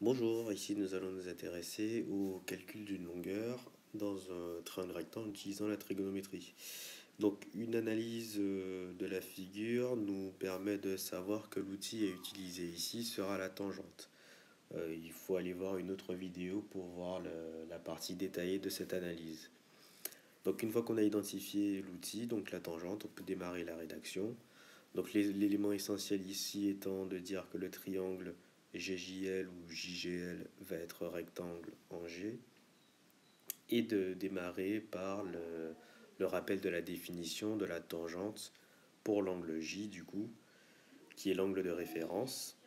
Bonjour, ici nous allons nous intéresser au calcul d'une longueur dans un triangle rectangle utilisant la trigonométrie. Donc une analyse de la figure nous permet de savoir que l'outil à utiliser ici sera la tangente. Il faut aller voir une autre vidéo pour voir la partie détaillée de cette analyse. Donc une fois qu'on a identifié l'outil, donc la tangente, on peut démarrer la rédaction. Donc l'élément essentiel ici étant de dire que le triangle GJL ou JGL va être rectangle en G et de démarrer par le rappel de la définition de la tangente pour l'angle J du coup, qui est l'angle de référence.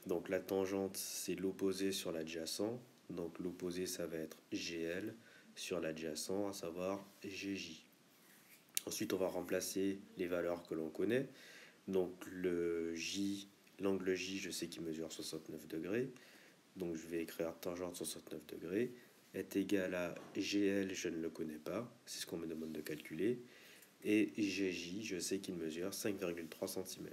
Donc la tangente c'est l'opposé sur l'adjacent, donc l'opposé ça va être GL sur l'adjacent, à savoir GJ. Ensuite on va remplacer les valeurs que l'on connaît. Donc l'angle J, je sais qu'il mesure 69 degrés. Donc je vais écrire tangente 69 degrés est égal à GL, je ne le connais pas, c'est ce qu'on me demande de calculer. Et GJ, je sais qu'il mesure 5,3 cm.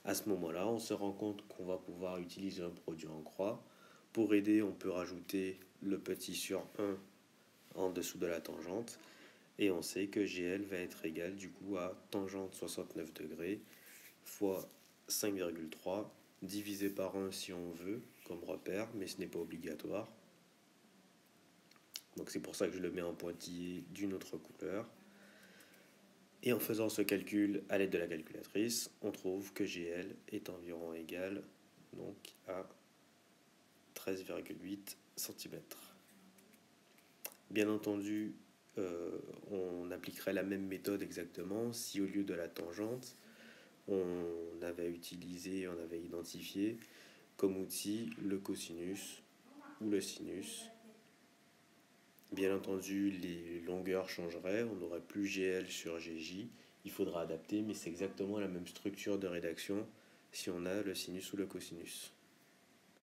À ce moment-là, on se rend compte qu'on va pouvoir utiliser un produit en croix. Pour aider, on peut rajouter le petit sur 1 en dessous de la tangente. Et on sait que GL va être égal du coup à tangente 69 degrés fois 5,3 divisé par 1 si on veut, comme repère, mais ce n'est pas obligatoire. Donc c'est pour ça que je le mets en pointillé d'une autre couleur. Et en faisant ce calcul à l'aide de la calculatrice, on trouve que GL est environ égal donc à 13,8 cm. Bien entendu, on appliquerait la même méthode exactement si au lieu de la tangente, on avait identifié comme outil le cosinus ou le sinus. Bien entendu, les longueurs changeraient, on n'aurait plus GL sur GJ, il faudra adapter, mais c'est exactement la même structure de rédaction si on a le sinus ou le cosinus.